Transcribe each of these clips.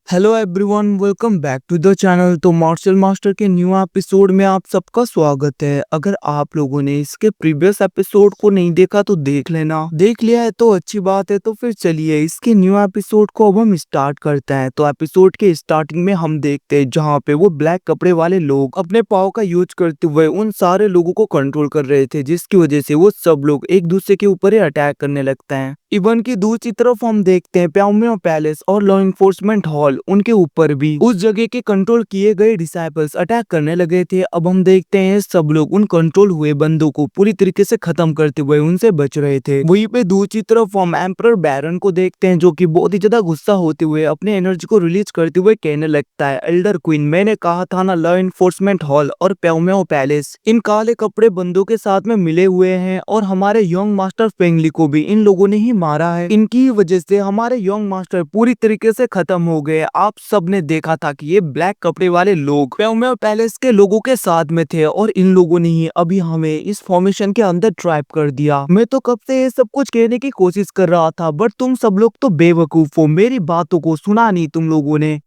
Hello everyone, welcome back to the channel. तो Marshal Master के new episode में आप सबका स्वागत है। अगर आप लोगों ने इसके प्रीवियस एपिसोड को नहीं देखा तो देख लेना, देख लिया है तो अच्छी बात है। तो फिर चलिए इसके न्यू एपिसोड को अब हम स्टार्ट करते हैं। तो एपिसोड के स्टार्टिंग में हम देखते हैं जहाँ पे वो ब्लैक कपड़े वाले लोग अपने पाव का यूज करते हुए उन सारे लोगों को कंट्रोल कर रहे थे, जिसकी वजह से वो सब लोग एक दूसरे के ऊपर ही अटैक करने लगते हैं। इवन की दूसरी तरफ हम देखते हैं प्याओमियो पैलेस और लॉ इन्फोर्समेंट हॉल, उनके ऊपर भी उस जगह के कंट्रोल किए गए डिसाइपल्स अटैक करने लगे थे। अब हम देखते हैं सब लोग उन कंट्रोल हुए बंदों को पूरी तरीके से खत्म करते हुए उनसे बच रहे थे। वहीं पे दूसरी तरफ हम एम्परर बैरन को देखते हैं जो कि बहुत ही ज्यादा गुस्सा होते हुए अपने एनर्जी को रिलीज करते हुए कहने लगता है, एल्डर क्वीन, मैंने कहा था ना, लॉ इन्फोर्समेंट हॉल और प्याओमियो पैलेस इन काले कपड़े बंदों के साथ में मिले हुए हैं और हमारे यंग मास्टर फेंगली को भी इन लोगों ने ही मारा है। इनकी वजह से हमारे यंग मास्टर पूरी तरीके से खत्म हो गए। आप सबने देखा था कि ये ब्लैक कपड़े वाले लोग प्याओमियो पैलेस के लोगों के साथ में थे और इन लोगों ने ही अभी हमें इस फॉर्मेशन के अंदर ट्रैप कर दिया। मैं तो कब से ये सब कुछ कहने की कोशिश कर रहा था, बट तुम सब लोग तो बेवकूफ हो, मेरी बातों को सुना नहीं तुम लोगों ने।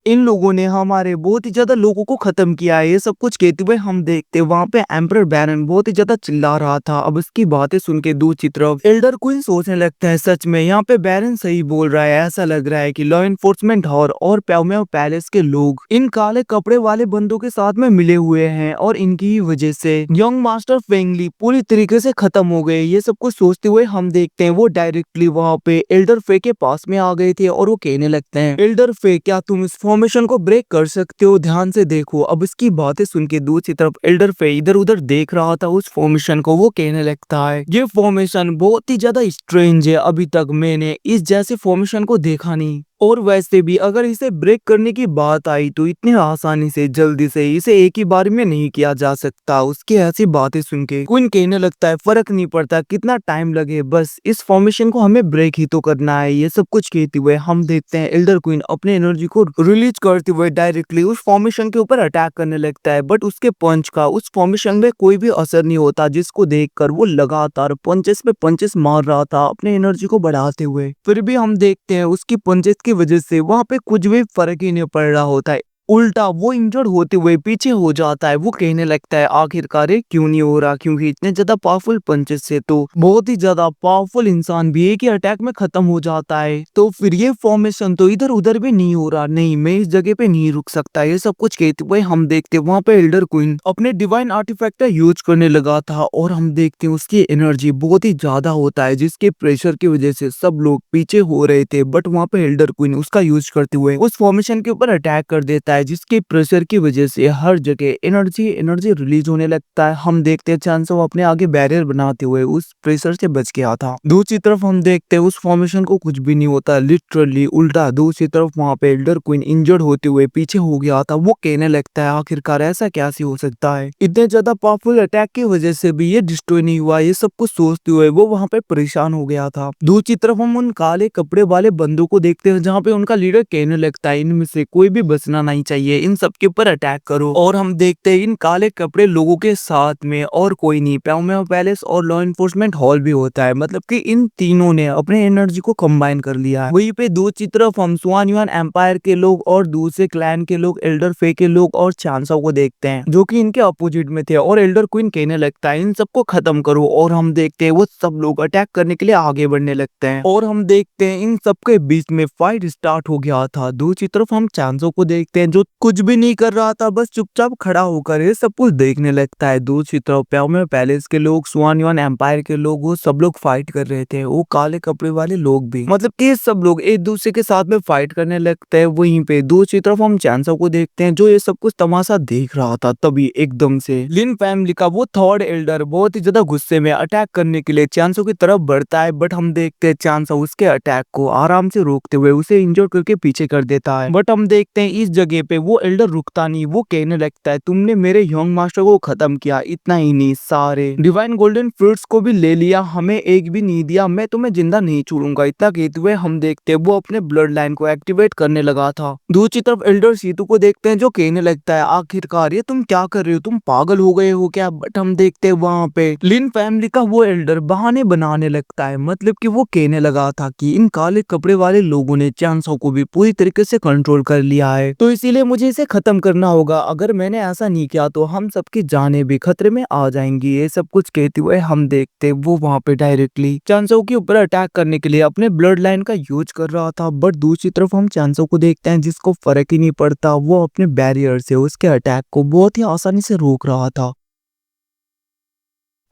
इन लोगों ने हमारे बहुत ही ज्यादा लोगों को खत्म किया है। ये सब कुछ कहते हुए हम देखते वहां पे एम्परर बैरन बहुत ही ज्यादा चिल्ला रहा था। अब इसकी बातें सुन के दूसरी तरफ एल्डर क्वीन सोचने लगता है, सच में यहाँ पे बैरन सही बोल रहा है। ऐसा लग रहा है कि लॉ इन्फोर्समेंट हॉल और प्याओमियो पैलेस के लोग इन काले कपड़े वाले बंदों के साथ में मिले हुए हैं और इनकी ही वजह से यंग मास्टर फेंगली पूरी तरीके से खत्म हो गए। ये सब कुछ सोचते हुए हम देखते हैं वो डायरेक्टली वहां पे एल्डर फे के पास में आ गए थे और वो कहने लगते हैं, एल्डर फे, क्या तुम इस फॉर्मेशन को ब्रेक कर सकते हो? ध्यान से देखो। अब इसकी बातें सुन के दूसरी तरफ एल्डर फे इधर उधर देख रहा था उस फॉर्मेशन को। वो कहने लगता है, ये फॉर्मेशन बहुत ही ज्यादा स्ट्रेंज है, अभी तक मैंने इस जैसे फॉर्मेशन को देखा नहीं। और वैसे भी अगर इसे ब्रेक करने की बात आई तो इतने आसानी से जल्दी से इसे एक ही बार में नहीं किया जा सकता। उसकी ऐसी बातें सुन के क्वीन कहने लगता है, फर्क नहीं पड़ता कितना टाइम लगे, बस इस फॉर्मेशन को हमें ब्रेक ही तो करना है। ये सब कुछ कहते हुए हम देखते हैं एल्डर क्वीन अपने एनर्जी को रिलीज करते हुए डायरेक्टली उस फॉर्मेशन के ऊपर अटैक करने लगता है। बट उसके पंच का उस फॉर्मेशन में कोई भी असर नहीं होता, जिसको देखकर वो लगातार पंचेस पे पंचेस मार रहा था अपने एनर्जी को बढ़ाते हुए। फिर भी हम देखते हैं उसकी पंचेस की वजह से वहां पे कुछ भी फर्क ही नहीं पड़ रहा होता है। उल्टा वो इंजर्ड होते हुए पीछे हो जाता है। वो कहने लगता है, आखिरकार ये क्यों नहीं हो रहा? क्योंकि इतने ज्यादा पावरफुल पंचेस से तो बहुत ही ज्यादा पावरफुल इंसान भी एक ही अटैक में खत्म हो जाता है। तो फिर ये फॉर्मेशन तो इधर उधर भी नहीं हो रहा। नहीं, मैं इस जगह पे नहीं रुक सकता। ये सब कुछ कहते हुए हम देखते वहां पे एल्डर क्वीन अपने डिवाइन आर्टिफैक्ट यूज करने लगा था और हम देखते हैं उसकी एनर्जी बहुत ही ज्यादा होता है, जिसके प्रेशर की वजह से सब लोग पीछे हो रहे थे। बट वहां पे एल्डर क्वीन उसका यूज करते हुए उस फॉर्मेशन के ऊपर अटैक कर देता है, जिसके प्रेशर की वजह से हर जगह एनर्जी रिलीज होने लगता है। हम देखते हैं चांसो अपने आगे बैरियर बनाते हुए उस प्रेशर से बच गया था। दूसरी तरफ हम देखते हैं उस फॉर्मेशन को कुछ भी नहीं होता, लिटरली उल्टा दूसरी तरफ वहां पे एल्डर क्वीन इंजर्ड होते हुए पीछे हो गया था। वो कहने लगता है, आखिरकार ऐसा कैसे हो सकता है? इतने ज्यादा पावरफुल अटैक की वजह से भी ये डिस्ट्रॉय नहीं हुआ। ये सब कुछ सोचते हुए वो वहां पे परेशान हो गया था। दूसरी तरफ हम उन काले कपड़े वाले बंदों को देखते हैं जहाँ पे उनका लीडर कहने लगता है, इनमें से कोई भी बचना नहीं चाहिए, इन सबके ऊपर अटैक करो। और हम देखते हैं इन काले कपड़े लोगों के साथ में और कोई नहीं, प्याओमियो पैलेस और लॉ इन्फोर्समेंट हॉल भी होता है। मतलब कि इन तीनों ने अपने एनर्जी को कंबाइन कर लिया है। वहीं पे दूसरी तरफ हम स्वान युआन एम्पायर के लोग और दूसरे क्लैन के लोग, एल्डर फे के लोग और चांसो को देखते हैं जो कि इनके अपोजिट में थे। और एल्डर क्वीन कहने लगता है, इन सबको खत्म करो। और हम देखते हैं वो सब लोग अटैक करने के लिए आगे बढ़ने लगते हैं और हम देखते हैं इन सबके बीच में फाइट स्टार्ट हो गया था। दूसरी तरफ हम चांसो को देखते हैं जो कुछ भी नहीं कर रहा था, बस चुपचाप खड़ा होकर ये सब कुछ देखने लगता है। दूसरी तरफ प्याओमियो पैलेस के लोग, स्वान युआन एम्पायर के लोग, वो सब लोग फाइट कर रहे थे। वो काले कपड़े वाले लोग भी, मतलब कि सब लोग एक दूसरे के साथ में फाइट करने लगते हैं। वहीं पे दूसरी तरफ हम चांसो को देखते हैं जो ये सब कुछ तमाशा देख रहा था। तभी एकदम से लिन फैमिली का वो थर्ड एल्डर बहुत ही ज्यादा गुस्से में अटैक करने के लिए चांसो की तरफ बढ़ता है। बट हम देखते हैं चांसो उसके अटैक को आराम से रोकते हुए उसे इंजोर करके पीछे कर देता है। बट हम देखते हैं इस जगह पे वो एल्डर रुकता नहीं, वो कहने लगता है तुमने मेरे यंग मास्टर को खत्म किया, इतना ही नहीं सारे डिवाइन गोल्डन फ्रूट्स को भी ले लिया, हमें एक भी नहीं दिया, मैं तुम्हें जिंदा नहीं छोड़ूंगा। इतना कहते हुए हम देखते वो अपने ब्लड लाइन को एक्टिवेट करने लगा था। दूसरी तरफ एल्डर सीतू को देखते हैं जो कहने लगता है आखिरकार ये तुम क्या कर रहे हो, तुम पागल हो गए हो क्या। बट हम देखते हैं वहां पे लिन फैमिली का वो एल्डर बहाने बनाने लगता है, मतलब कि वो कहने लगा था कि इन काले कपड़े वाले लोगों ने चांसो को भी पूरी तरीके से कंट्रोल कर लिया है, तो इसीलिए मुझे इसे खत्म करना होगा। अगर मैंने ऐसा नहीं किया तो हम सबकी जानें भी खतरे में आ जाएंगी। ये सब कुछ कहते हुए हम देखते वो वहां पे डायरेक्टली चांसो के ऊपर अटैक करने के लिए अपने ब्लड लाइन का यूज कर रहा था। बट दूसरी तरफ हम चांसो को देखते हैं जिसको फर्क ही नहीं पड़ता, वो अपने बैरियर से उसके अटैक को बहुत ही आसानी से रोक रहा था।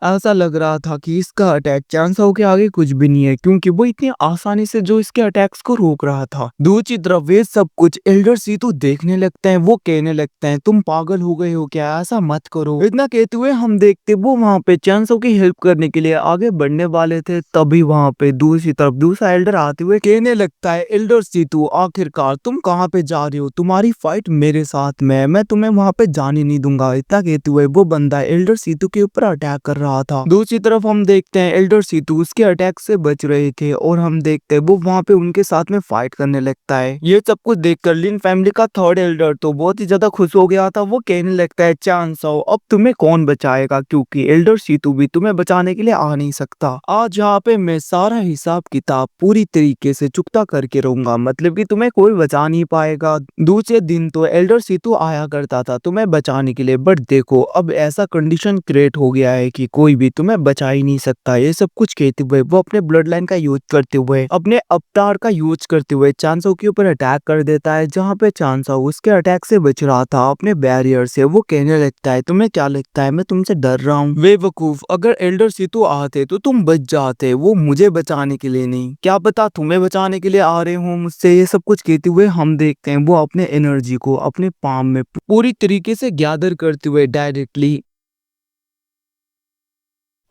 ऐसा लग रहा था कि इसका अटैक चांसो के आगे कुछ भी नहीं है, क्योंकि वो इतनी आसानी से जो इसके अटैक्स को रोक रहा था। दूसरी तरफ वे सब कुछ एल्डर सीतू देखने लगते हैं, वो कहने लगते हैं तुम पागल हो गए हो क्या, ऐसा मत करो। इतना कहते हुए हम देखते वो वहां पे चांसो की हेल्प करने के लिए आगे बढ़ने वाले थे, तभी वहां पे दूसरी तरफ दूसरा एल्डर आते हुए कहने लगता है एल्डर सीतू आखिरकार तुम कहाँ पे जा रहे हो, तुम्हारी फाइट मेरे साथ में, मैं तुम्हें वहां पे जाने नहीं दूंगा। इतना कहते हुए वो बंदा एल्डर सीतू के ऊपर अटैक कर रहा था। दूसरी तरफ हम देखते हैं एल्डर सीतू उसके अटैक से बच रहे थे और हम देखते हैं वो वहां पे उनके साथ में फाइट करने लगता है। ये सब कुछ देखकर लिन फैमिली का थर्ड एल्डर तो बहुत ही ज्यादा खुश हो गया था। वो कहने लगता है चांसो अब तुम्हें कौन बचाएगा, क्योंकि एल्डर सीतू भी तुम्हें बचाने के लिए आ नहीं सकता। आज यहाँ पे मैं सारा हिसाब किताब पूरी तरीके से चुकता करके रहूंगा, मतलब कि तुम्हें कोई बचा नहीं पाएगा। दूसरे दिन तो एल्डर सीतू आया करता था तुम्हें बचाने के लिए, बट देखो अब ऐसा कंडीशन क्रिएट हो गया है कि कोई भी तुम्हें बचा ही नहीं सकता। ये सब कुछ कहते हुए वो अपने ब्लड लाइन का यूज करते हुए अपने अवतार का यूज करते हुए चांसो के ऊपर अटैक कर देता है, जहाँ पे चांसो उसके अटैक से बच रहा था अपने बैरियर से। वो कहने लगता है तुम्हें क्या लगता है मैं तुमसे डर रहा हूँ, बेवकूफ, अगर एल्डर सीतू आते तो तुम बच जाते, वो मुझे बचाने के लिए नहीं, क्या पता तुम्हें बचाने के लिए आ रहे हो मुझसे। ये सब कुछ कहते हुए हम देखते हैं वो अपने एनर्जी को अपने पाम में पूरी तरीके से गैदर करते हुए डायरेक्टली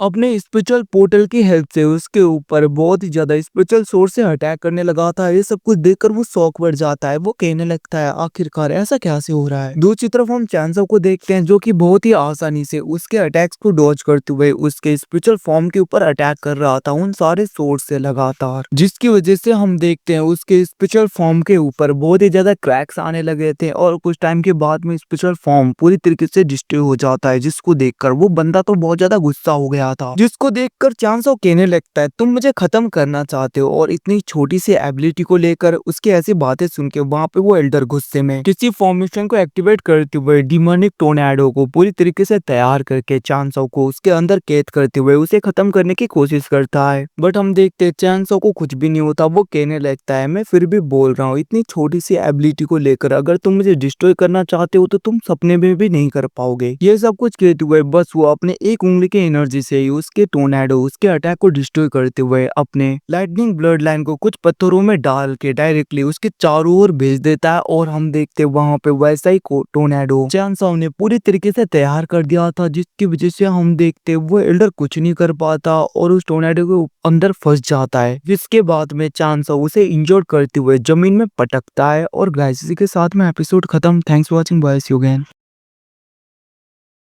अपने स्पिरिचुअल पोर्टल की हेल्प से उसके ऊपर बहुत ही ज्यादा स्पिरिचुअल सोर्स से अटैक करने लगा था। ये सब कुछ देखकर वो शॉक बढ़ जाता है, वो कहने लगता है आखिरकार ऐसा कैसे हो रहा है। दूसरी तरफ हम चांसो को देखते हैं जो कि बहुत ही आसानी से उसके अटैक्स को डॉज करते हुए उसके स्पिरिचुअल फॉर्म के ऊपर अटैक कर रहा था उन सारे सोर्स से लगातार, जिसकी वजह से हम देखते हैं उसके स्पिरिचुअल फॉर्म के ऊपर बहुत ही ज्यादा क्रैक्स आने लगे थे और कुछ टाइम के बाद में स्पिरिचुअल फॉर्म पूरी तरीके से डिस्ट्रॉय हो जाता है, जिसको देखकर वो बंदा तो बहुत ज्यादा गुस्सा हो गया था। जिसको देखकर चांसो कहने लगता है तुम मुझे खत्म करना चाहते हो, और इतनी छोटी सी एबिलिटी को लेकर उसकी ऐसी बातें सुन के वहाँ पे वो एल्डर गुस्से में किसी फॉर्मेशन को एक्टिवेट करते हुए डिमोनिक टोर्नेडो को पूरी तरीके से तैयार करके चांसो को उसके अंदर कैद करते हुए उसे खत्म करने की कोशिश करता है। बट हम देखते हैं चांसो को कुछ भी नहीं होता। वो कहने लगता है मैं फिर भी बोल रहा हूँ इतनी छोटी सी एबिलिटी को लेकर अगर तुम मुझे डिस्ट्रॉय करना चाहते हो तो तुम सपने में भी नहीं कर पाओगे। ये सब कुछ कहते हुए बस वो अपने एक उंगली की एनर्जी से ही उसके टोर्नेडो उसके अटैक को डिस्ट्रॉय करते हुए अपने लाइटनिंग ब्लड लाइन को कुछ पत्थरों में डाल के डायरेक्टली उसके चारों ओर भेज देता है। और हम देखते वहां पे वैसा ही टोर्नेडो चांसो ने पूरी तरीके से तैयार कर दिया था, जिसकी वजह से हम देखते वो एल्डर कुछ नहीं कर पाता और उस टोर्नेडो के अंदर फंस जाता है, जिसके बाद में चांसो उसे इंजर्ड करते हुए जमीन में पटकता है। और गाइस इसी के साथ में एपिसोड खत्म। Thanks for watching, bye, see you again.